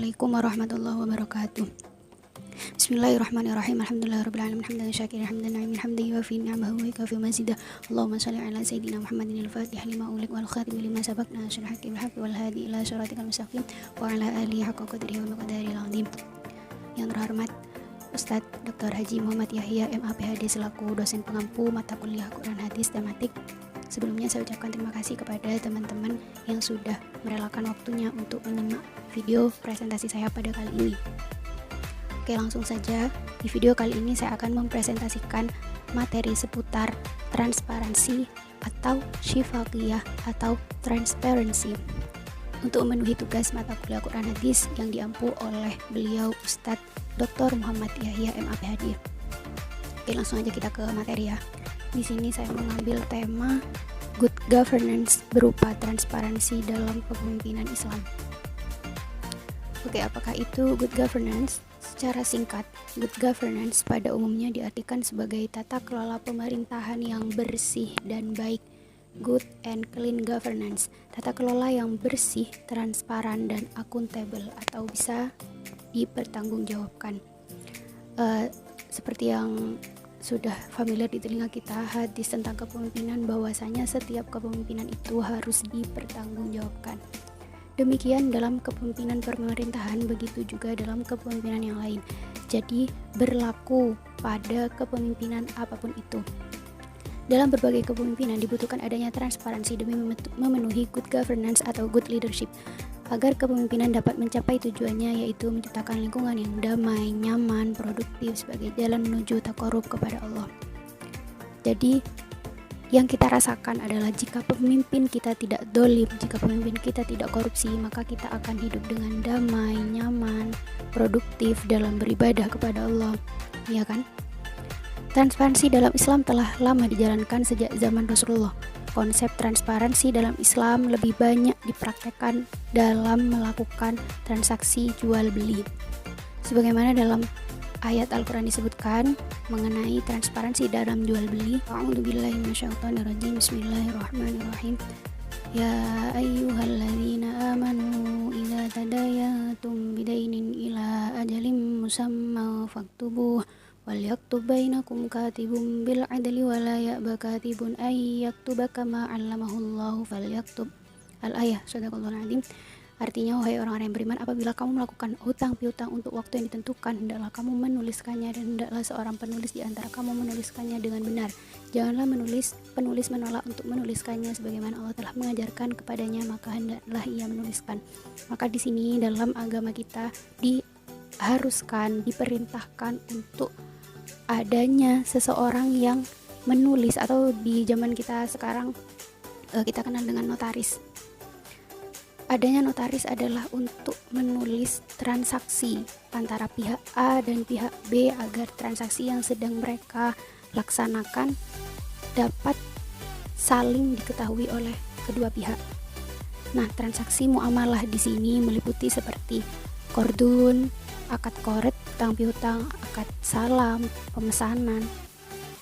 Assalamualaikum warahmatullahi wabarakatuh. Bismillahirrahmanirrahim. Alhamdulillahirabbil alamin hamdan syakiran hamdan na'iman hamdan yuwafi ni'amahu wa yukafi mazidah. Allahumma shalli ala sayyidina Muhammadin al-fatih lima ulik wal khatim lima sabaq nasrul haqqi bil haqqi wal hadi ila siratikal mustaqim wa ala alihi haqqa qadrihi wa miqdaril azim. Yang terhormat Ustadz Dr. Haji Muhammad Yahya MA PhD selaku dosen pengampu mata kuliah Quran Hadis tematik. Sebelumnya saya ucapkan terima kasih kepada teman-teman yang sudah merelakan waktunya untuk menyimak video presentasi saya pada kali ini. Oke, langsung saja. Di video kali ini saya akan mempresentasikan materi seputar transparansi atau syifaqiyah atau transparency untuk memenuhi tugas mata kuliah Quran Hadis yang diampu oleh beliau Ustadz Dr. Muhammad Yahya MA PhD. Oke, langsung aja kita ke materi ya. Di sini saya mengambil tema good governance berupa transparansi dalam kepemimpinan Islam. Oke, apakah itu good governance? Secara singkat, good governance pada umumnya diartikan sebagai tata kelola pemerintahan yang bersih dan baik. Good and clean governance, tata kelola yang bersih, transparan, dan akuntabel atau bisa dipertanggungjawabkan. Seperti yang sudah familiar di telinga kita, hadis tentang kepemimpinan bahwasanya setiap kepemimpinan itu harus dipertanggungjawabkan. Demikian dalam kepemimpinan pemerintahan, begitu juga dalam kepemimpinan yang lain. Jadi berlaku pada kepemimpinan apapun itu. Dalam berbagai kepemimpinan dibutuhkan adanya transparansi demi memenuhi good governance atau good leadership, agar kepemimpinan dapat mencapai tujuannya, yaitu menciptakan lingkungan yang damai, nyaman, produktif sebagai jalan menuju taqarrub kepada Allah. Jadi yang kita rasakan adalah jika pemimpin kita tidak dolim, jika pemimpin kita tidak korupsi, maka kita akan hidup dengan damai, nyaman, produktif dalam beribadah kepada Allah, ya kan? Transparansi dalam Islam telah lama dijalankan sejak zaman Rasulullah. Konsep transparansi dalam Islam lebih banyak dipraktekkan dalam melakukan transaksi jual beli. Sebagaimana dalam ayat Al-Quran disebutkan mengenai transparansi dalam jual beli. A'udzubillahi minasyaitonirrajim. Bismillahirrahmanirrahim. Ya ayyuhalladzina amanu idza tadayantum bidainin ila ajalin musamma faktubuh wal yaktub bainakum katibun bil adli wa la ya'ba katibun ay yaktuba kama 'allamahullahu falyaktub. Al-ayah. Shadaqallahul azim. Artinya, wahai orang-orang yang beriman, apabila kamu melakukan hutang piutang untuk waktu yang ditentukan, hendaklah kamu menuliskannya, dan hendaklah seorang penulis di antara kamu menuliskannya dengan benar. Janganlah penulis menolak untuk menuliskannya sebagaimana Allah telah mengajarkan kepadanya, maka hendaklah ia menuliskan. Maka di sini dalam agama kita diperintahkan untuk adanya seseorang yang menulis, atau di zaman kita sekarang kita kenal dengan notaris. Adanya notaris adalah untuk menulis transaksi antara pihak A dan pihak B agar transaksi yang sedang mereka laksanakan dapat saling diketahui oleh kedua pihak. Nah, transaksi muamalah di sini meliputi seperti qardun, akad qoret, hutang piutang, akad salam, pemesanan,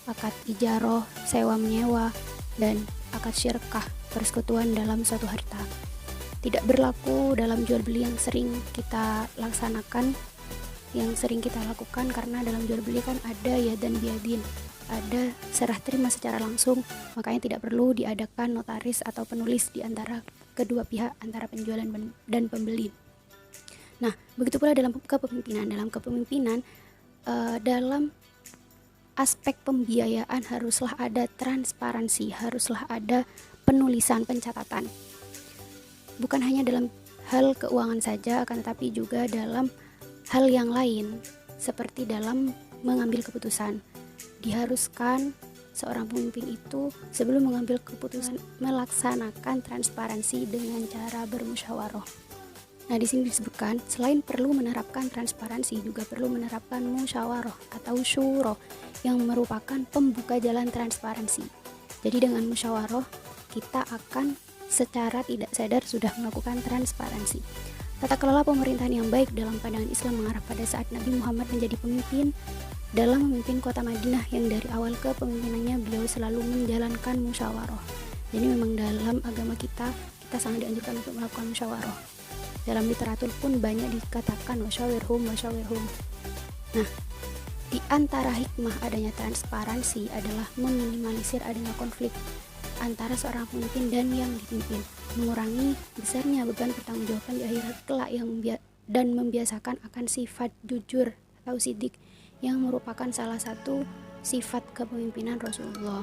akad ijaroh, sewa menyewa, dan akad syirkah, persekutuan dalam suatu harta. Tidak berlaku dalam jual beli yang sering kita laksanakan, yang sering kita lakukan, karena dalam jual beli kan ada yadan biyadin, ada serah terima secara langsung, makanya tidak perlu diadakan notaris atau penulis di antara kedua pihak, antara penjual dan pembeli. Nah, begitu pula dalam kepemimpinan. Dalam aspek pembiayaan haruslah ada transparansi, haruslah ada penulisan, pencatatan. Bukan hanya dalam hal keuangan saja, akan tetapi juga dalam hal yang lain, seperti dalam mengambil keputusan. Diharuskan seorang pemimpin itu sebelum mengambil keputusan melaksanakan transparansi dengan cara bermusyawarah. Nah, di sini disebutkan selain perlu menerapkan transparansi, juga perlu menerapkan musyawarah atau syuro yang merupakan pembuka jalan transparansi. Jadi dengan musyawarah kita akan secara tidak sadar sudah melakukan transparansi. Tata kelola pemerintahan yang baik dalam pandangan Islam mengarah pada saat Nabi Muhammad menjadi pemimpin dalam memimpin kota Madinah, yang dari awal kepemimpinannya beliau selalu menjalankan musyawarah. Jadi memang dalam agama kita sangat dianjurkan untuk melakukan musyawarah. Dalam literatur pun banyak dikatakan wasyawirhum. Nah, di antara hikmah adanya transparansi adalah meminimalisir adanya konflik antara seorang pemimpin dan yang dipimpin, mengurangi besarnya beban pertanggungjawaban di akhirat kelak dan membiasakan akan sifat jujur atau sidik yang merupakan salah satu sifat kepemimpinan Rasulullah,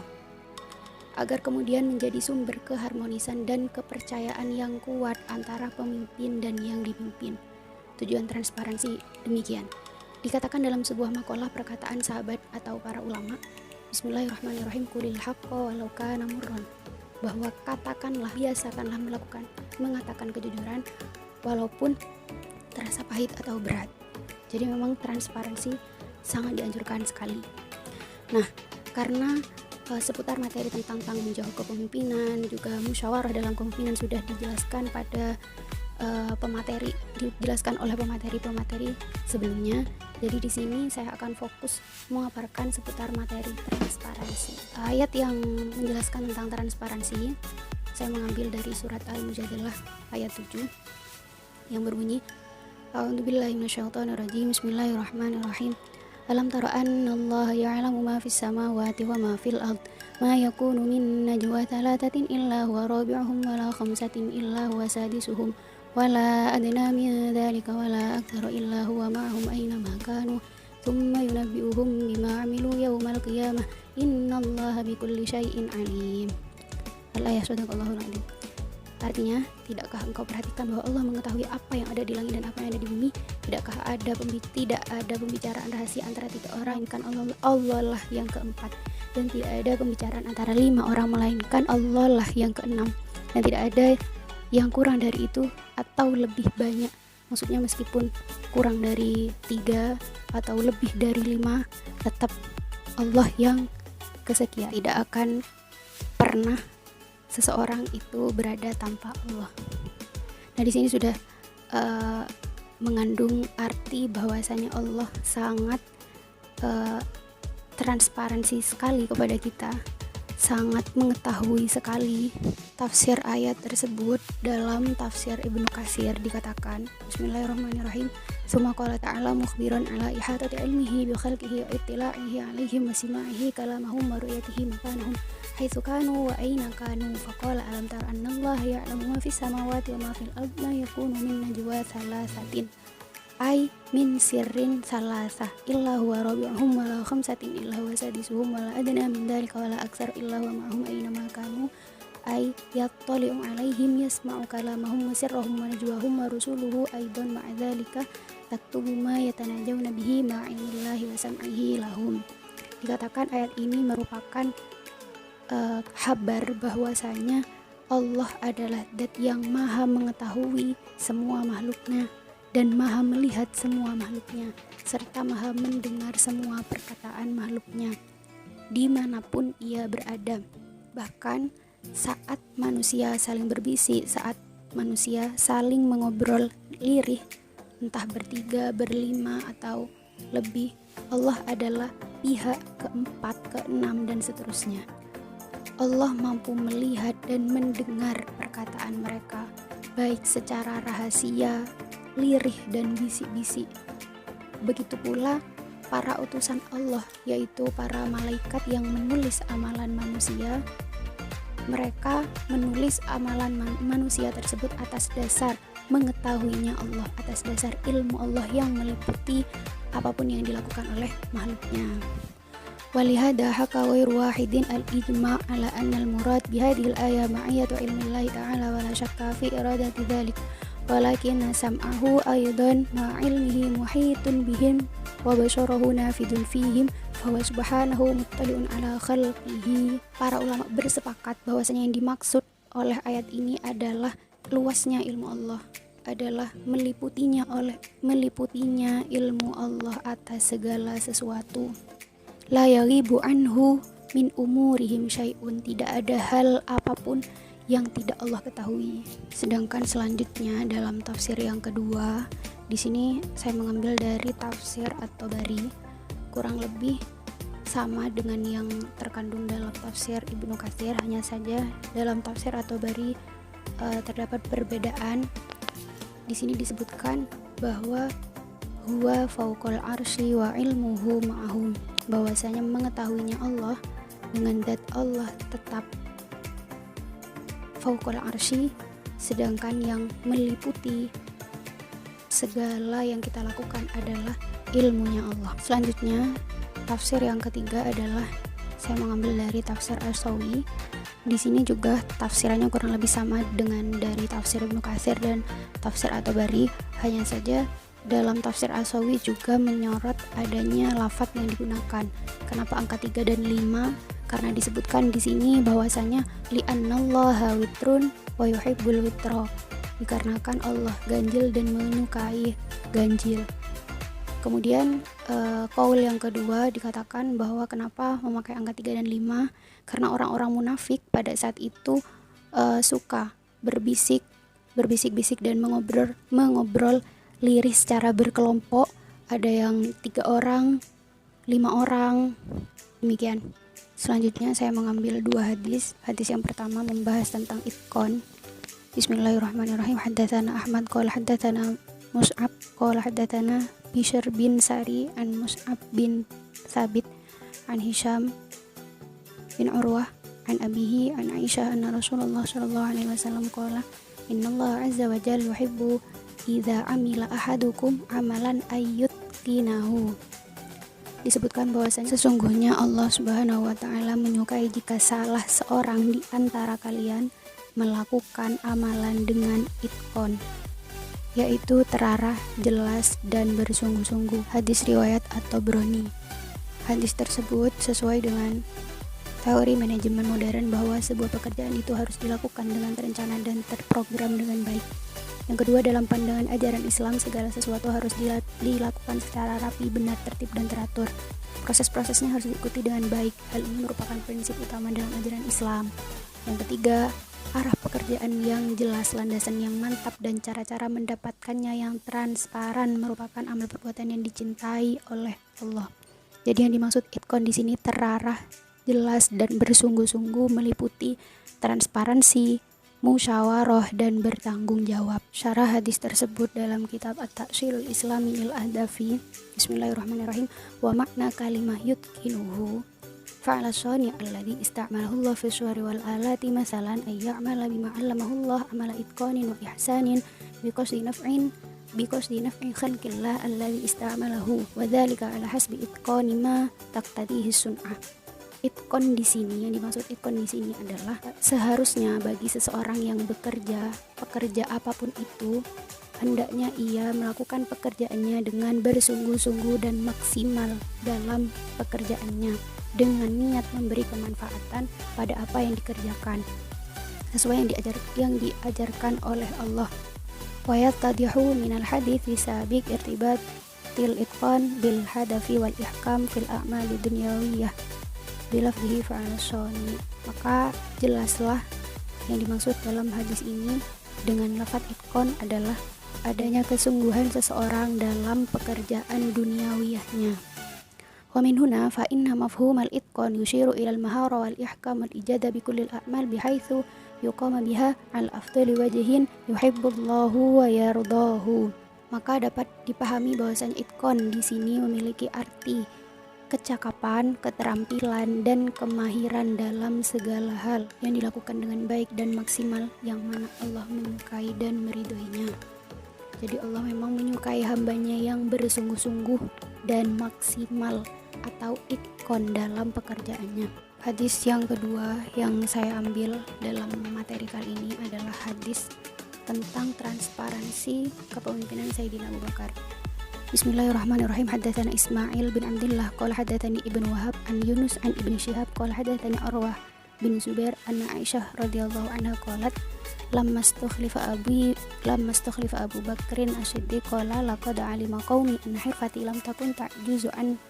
agar kemudian menjadi sumber keharmonisan dan kepercayaan yang kuat antara pemimpin dan yang dipimpin. Tujuan transparansi demikian dikatakan dalam sebuah makalah perkataan sahabat atau para ulama, Bismillahirrahmanirrahim, qulil haqqa walau kana murran, bahwa katakanlah, biasakanlah mengatakan kejujuran walaupun terasa pahit atau berat. Jadi memang transparansi sangat dianjurkan sekali. Nah, karena seputar materi tentang tanggung jawab kepemimpinan, juga musyawarah dalam kepemimpinan sudah dijelaskan pada dijelaskan oleh pemateri sebelumnya. Jadi di sini saya akan fokus memaparkan seputar materi transparansi. Ayat yang menjelaskan tentang transparansi saya mengambil dari surat Al-Mujadilah ayat 7 yang berbunyi, A'udzubillahi minasyaitonirrajim, Bismillahirrahmanirrahim. Alam tara annallaha ya'lamu ma fis samawati wa ma fil ard, ma yakunu min najwa thalathatin illa huwa rabi'uhum wa la khamsatin illa huwa sadisuhum wala adna min dzalika wala aktsara illa huwa ma'ahum aina ma kanu thumma yunabbi'uhum bima 'amilu yaumal qiyamah innallaha bikulli syai'in 'alim. Al-ayah, sadaqallahul 'adzim. Artinya, tidakkah engkau perhatikan bahwa Allah mengetahui apa yang ada di langit dan apa yang ada di bumi? Tidak ada pembicaraan rahasia antara 3 orang, melainkan Allah lah yang keempat, dan tidak ada pembicaraan antara 5 orang, melainkan Allah lah yang keenam, dan tidak ada yang kurang dari itu atau lebih banyak. Maksudnya meskipun kurang dari 3 atau lebih dari 5, tetap Allah yang kesekian. Tidak akan pernah seseorang itu berada tanpa Allah. Nah, di sini sudah mengandung arti bahwasanya Allah sangat transparansi sekali kepada kita, sangat mengetahui sekali. Tafsir ayat tersebut dalam tafsir Ibnu Katsir dikatakan, Bismillahirrahmanirrahim, Summa qala ta'ala mukhbiran ala ihatati ilmihi bi khalqihi wa ittila'ihi alaihim wa sima'ihi kalamahum wa ru'yatihi makanahum haitsu kanu wa aina kanu, faqala alam tara annallaha ya'lamu ma fis samawati wa ma fil ard, ma yakunu min najwa thalathatin ay min sirrin salasah illa huwa rabi'uhum wa la khamsatin illa huwa sadisuhum wa la adna min dhalika wa la aktsara illa huwa ma'ahum aina ma kanu ay yattali'u alaihim yasma'u kalamahum wa sirrahum wa najwahum wa rusuluhu aidan ma'a dhalika taktubu ma yatanajawna bihi ma'ilmillahi wa sam'ihi lahum. Dikatakan ayat ini merupakan kabar bahwasanya Allah adalah zat yang maha mengetahui semua makhluknya dan maha melihat semua makhluknya, serta maha mendengar semua perkataan makhluknya dimanapun ia berada. Bahkan saat manusia saling berbisik, saat manusia saling mengobrol lirih, entah bertiga, berlima, atau lebih, Allah adalah pihak keempat, keenam, dan seterusnya. Allah mampu melihat dan mendengar perkataan mereka, baik secara rahasia, lirih, dan bisik-bisik. Begitu pula para utusan Allah, yaitu para malaikat yang menulis amalan manusia. Mereka menulis amalan manusia tersebut atas dasar mengetahuinya Allah, atas dasar ilmu Allah yang meliputi apapun yang dilakukan oleh makhluknya. Walihada haka ghairu wahidin al-ijma' ala anna al-murad bihadhihi al-ayah ma'iyatu ilmillahi ta'ala wa la syakka fi iradati dhalik, walakin sam'ahu aydan ma'ilmihi muhitun bihim wa basyarahu nafidun fihim fahuwa subhanahu muttali'un ala khalqihi. Para ulama bersepakat bahwasanya yang dimaksud oleh ayat ini adalah luasnya ilmu Allah, adalah meliputinya ilmu Allah atas segala sesuatu. La yaghibu anhu min umurihim syai'un, tidak ada hal apapun yang tidak Allah ketahui. Sedangkan selanjutnya dalam tafsir yang kedua, di sini saya mengambil dari tafsir At-Tabari, kurang lebih sama dengan yang terkandung dalam tafsir Ibnu Katsir, hanya saja dalam tafsir At-Tabari terdapat perbedaan Di sini disebutkan bahwa huwa fauqal arsy wa ilmuhu ma'ahum, bahwasanya mengetahuinya Allah dengan zat Allah tetap fauqal arsy, sedangkan yang meliputi segala yang kita lakukan adalah ilmunya Allah. Selanjutnya, tafsir yang ketiga adalah saya mengambil dari tafsir As-Sawi. Di sini juga tafsirannya kurang lebih sama dengan dari tafsir Ibnu Katsir dan tafsir At-Tabari. Hanya saja dalam tafsir As-Sawi juga menyorot adanya lafadz yang digunakan. Kenapa angka 3 dan 5? Karena disebutkan di sini bahwasanya li'annallaha witrun wa yuhibbul witra. Dikarenakan Allah ganjil dan menyukai ganjil. Kemudian qaul yang kedua dikatakan bahwa kenapa memakai angka 3 dan 5, karena orang-orang munafik pada saat itu suka berbisik-bisik dan mengobrol liris secara berkelompok. Ada yang 3 orang, 5 orang, demikian. Selanjutnya saya mengambil 2 hadis. Hadis yang pertama membahas tentang itqan. Bismillahirrahmanirrahim. Haddatsana Ahmad qala haddatsana Mus'ab qala haddatsana Bishr bin Sari an Mus'ab bin Thabit an Hisham bin Urwah an abihi an Aisyah anna Rasulullah sallallahu alaihi wasallam qala innallaha azza wa jalla yuhibbu idza amila ahadukum amalan ayyutqinahu. Disebutkan bahwasanya sesungguhnya Allah Subhanahu wa taala menyukai jika salah seorang di antara kalian melakukan amalan dengan itqan, yaitu terarah, jelas, dan bersungguh-sungguh. Hadis riwayat At-Tabrani. Hadis tersebut sesuai dengan teori manajemen modern bahwa sebuah pekerjaan itu harus dilakukan dengan terencana dan terprogram dengan baik. Yang kedua, dalam pandangan ajaran Islam, segala sesuatu harus dilakukan secara rapi, benar, tertib, dan teratur. Proses-prosesnya harus diikuti dengan baik. Hal ini merupakan prinsip utama dalam ajaran Islam. Yang ketiga, arah pekerjaan yang jelas, landasan yang mantap, dan cara-cara mendapatkannya yang transparan merupakan amal perbuatan yang dicintai oleh Allah. Jadi yang dimaksud itqan di sini terarah, jelas, dan bersungguh-sungguh, meliputi transparansi, musyawarah, dan bertanggung jawab. Syarah hadis tersebut dalam kitab At-Ta'silul Islami Al-Ahdafi. Bismillahirrahmanirrahim. Wa makna kalimah yutqinuhu fa'ala sani alladhi ista'malahu Allah fi suwari wal alati masalan ay ya'mala bima 'allamahu Allah amala itqanin wa ihsanin biqasdi naf'i khalqillah alladhi ista'malahu wa dzalika ala hasbi itqani ma taqtadihi sun'ah. Itqan di sini, yang dimaksud itqan di sini adalah seharusnya bagi seseorang yang bekerja, pekerja apapun itu, hendaknya ia melakukan pekerjaannya dengan bersungguh-sungguh dan maksimal dalam pekerjaannya, dengan niat memberi kemanfaatan pada apa yang dikerjakan sesuai yang diajarkan oleh Allah. Wa yattadihu minal hadits fi sabiq irtibatil itqan bil hadafi wal ihkam fil a'mali dunyawiyah bilafdhihi fa'al sani. Maka jelaslah yang dimaksud dalam hadis ini dengan lafaz itqan adalah adanya kesungguhan seseorang dalam pekerjaan duniawiyahnya. Wa min huna fa inna mafhumal itqan yushiru ila al-mahara wal ihkam wal ijada bi kulli al-a'mal bihaitsu yuqama biha al afdali wajhin yuhibbullahu wa yardahu. Maka dapat dipahami bahwasanya itqan di sini memiliki arti kecakapan, keterampilan, dan kemahiran dalam segala hal yang dilakukan dengan baik dan maksimal, yang mana Allah menyukai dan meridhoinya. Jadi Allah memang menyukai hambanya yang bersungguh-sungguh dan maksimal atau itqan dalam pekerjaannya. Hadis yang kedua yang saya ambil dalam materi kali ini adalah hadis tentang transparansi kepemimpinan Sayyidina Abu Bakar. Bismillahirrahmanirrahim. Haddatsana Ismail bin Abdullah qala haddatsani Ibnu Wahab an Yunus an Ibnu Syihab qala haddatsani Urwah bin Zubair anna Aisyah radhiyallahu anha qalat lamma istukhlifa Abu Bakrin As-Siddiq qala laqad alima qaumi an hirfati lam takun ta'juzu an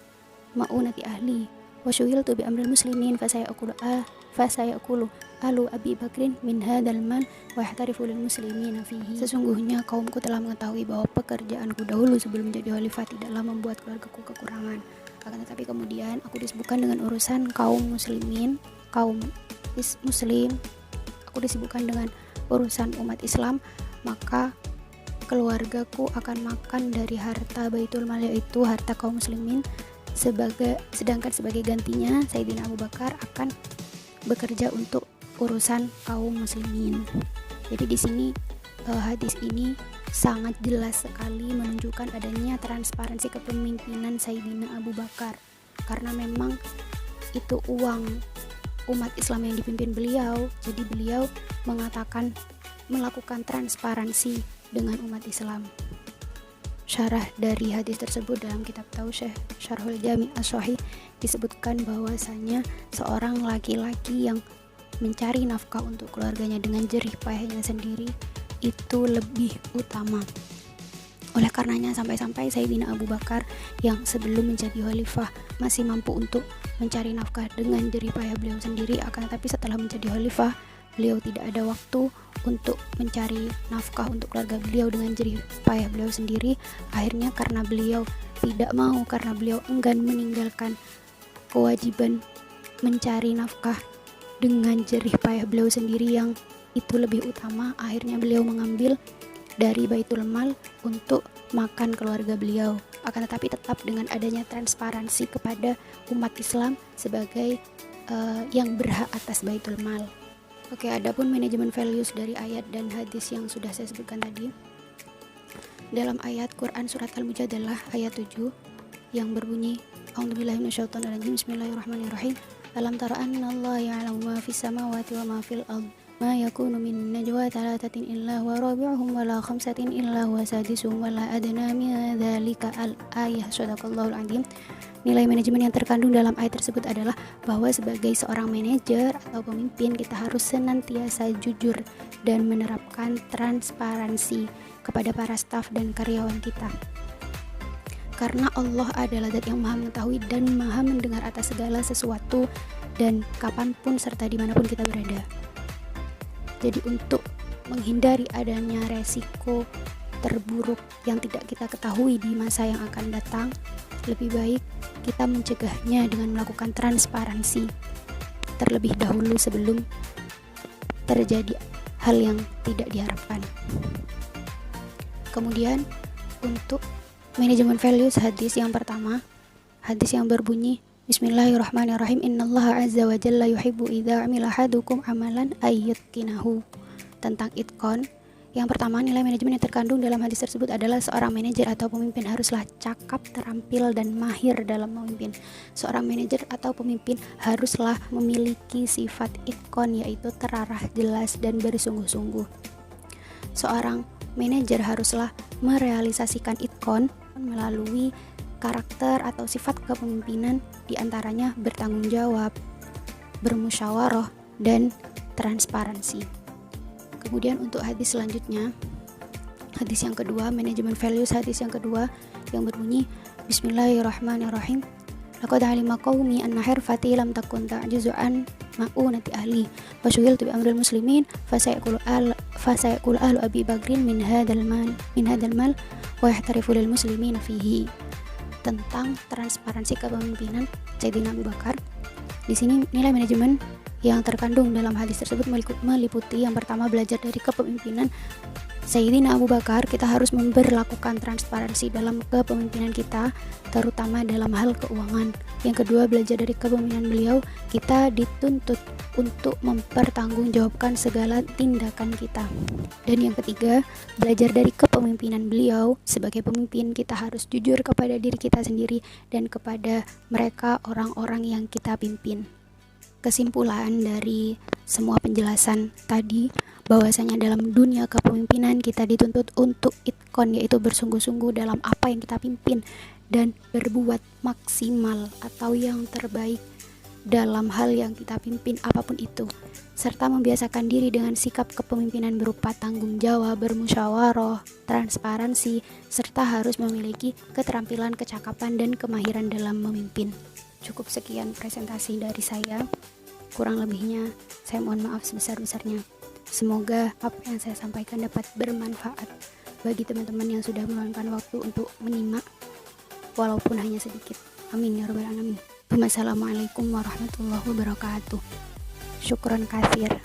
ma'unati ahli wa syuhiltu bi amril muslimin fasayaqulu alu Abi Bakrin min hadzal mal wa yahtarifu lil muslimina fihi. Sesungguhnya kaumku telah mengetahui bahwa pekerjaanku dahulu sebelum menjadi khalifah tidaklah membuat keluargaku kekurangan, akan tetapi kemudian aku disibukkan dengan urusan kaum muslim, aku disibukkan dengan urusan umat Islam, maka keluargaku akan makan dari harta Baitul Mal, yaitu harta kaum muslimin, sedangkan sebagai gantinya Sayyidina Abu Bakar akan bekerja untuk urusan kaum muslimin. Jadi di sini hadis ini sangat jelas sekali menunjukkan adanya transparansi kepemimpinan Sayyidina Abu Bakar, karena memang itu uang umat Islam yang dipimpin beliau, jadi beliau melakukan transparansi dengan umat Islam. Syarah dari hadis tersebut dalam kitab Tausyih Syarhul Jami' As-Shahih disebutkan bahwasanya seorang laki-laki yang mencari nafkah untuk keluarganya dengan jerih payahnya sendiri itu lebih utama. Oleh karenanya sampai-sampai Sayyidina Abu Bakar yang sebelum menjadi khalifah masih mampu untuk mencari nafkah dengan jerih payah beliau sendiri, akan tetapi setelah menjadi khalifah beliau tidak ada waktu untuk mencari nafkah untuk keluarga beliau dengan jerih payah beliau sendiri. Akhirnya karena beliau tidak mau, karena beliau enggan meninggalkan kewajiban mencari nafkah dengan jerih payah beliau sendiri yang itu lebih utama, akhirnya beliau mengambil dari Baitul Mal untuk makan keluarga beliau. Akan tetapi tetap dengan adanya transparansi kepada umat Islam sebagai yang berhak atas Baitul Mal. Oke, adapun manajemen values dari ayat dan hadis yang sudah saya sebutkan tadi. Dalam ayat Quran surat Al-Mujadalah ayat 7 yang berbunyi A'udzubillahi minasyaitonirrajim, Bismillahirrahmanirrahim. Alam tara annallaha ya'lamu ma fis samawati wa ma fil ardh ma yakunu min najwa thalathatin illa huwa rabi'uhum wa la khamsatin illa huwa sadisuhum wa la adna min dzalika al-ayah. Shadaqallahul azim. Nilai manajemen yang terkandung dalam ayat tersebut adalah bahwa sebagai seorang manajer atau pemimpin kita harus senantiasa jujur dan menerapkan transparansi kepada para staf dan karyawan kita. Karena Allah adalah Zat yang Maha mengetahui dan Maha mendengar atas segala sesuatu dan kapanpun serta dimanapun kita berada. Jadi untuk menghindari adanya resiko terburuk yang tidak kita ketahui di masa yang akan datang, lebih baik kita mencegahnya dengan melakukan transparansi terlebih dahulu sebelum terjadi hal yang tidak diharapkan. Kemudian untuk manajemen values hadis yang pertama, hadis yang berbunyi Bismillahirrahmanirrahim, Innallaha azza wa jalla yuhibbu idza amila ahadukum amalan ayyatqinahu. Tentang itqan, yang pertama, nilai manajemen yang terkandung dalam hadis tersebut adalah seorang manajer atau pemimpin haruslah cakap, terampil, dan mahir dalam memimpin. Seorang manajer atau pemimpin haruslah memiliki sifat itqan, yaitu terarah, jelas, dan bersungguh-sungguh. Seorang manajer haruslah merealisasikan itqan melalui karakter atau sifat kepemimpinan, diantaranya bertanggung jawab, bermusyawarah, dan transparansi. Kemudian untuk hadis selanjutnya, hadis yang kedua, manajemen values hadis yang kedua yang berbunyi Bismillahirrahmanirrahim. Laqad alima qaumi anna hirfati lam takun ta'juzu an ma'unati ahli wa syughiltu bi amril muslimin fasayaqulu ahlu Abi Bakrin min hadzal mal wa yahtarifu lil muslimina fihi. Tentang transparansi kepemimpinan Sayyidina Abu Bakar. Di sini nilai manajemen yang terkandung dalam hadis tersebut meliputi yang pertama, belajar dari kepemimpinan Sayyidina Abu Bakar. Kita harus memberlakukan transparansi dalam kepemimpinan kita, terutama dalam hal keuangan. Yang kedua, belajar dari kepemimpinan beliau, kita dituntut untuk mempertanggungjawabkan segala tindakan kita. Dan yang ketiga, belajar dari kepemimpinan beliau. Sebagai pemimpin, kita harus jujur kepada diri kita sendiri dan kepada mereka orang-orang yang kita pimpin. Kesimpulan dari semua penjelasan tadi, bahwasanya dalam dunia kepemimpinan kita dituntut untuk itqan, yaitu bersungguh-sungguh dalam apa yang kita pimpin dan berbuat maksimal atau yang terbaik dalam hal yang kita pimpin apapun itu, serta membiasakan diri dengan sikap kepemimpinan berupa tanggung jawab, bermusyawarah, transparansi, serta harus memiliki keterampilan, kecakapan, dan kemahiran dalam memimpin. Cukup sekian presentasi dari saya. Kurang lebihnya saya mohon maaf sebesar-besarnya. Semoga apa yang saya sampaikan dapat bermanfaat bagi teman-teman yang sudah meluangkan waktu untuk menyimak, walaupun hanya sedikit. Amin ya rabbal alamin. Wassalamualaikum warahmatullahi wabarakatuh. Syukran katsir.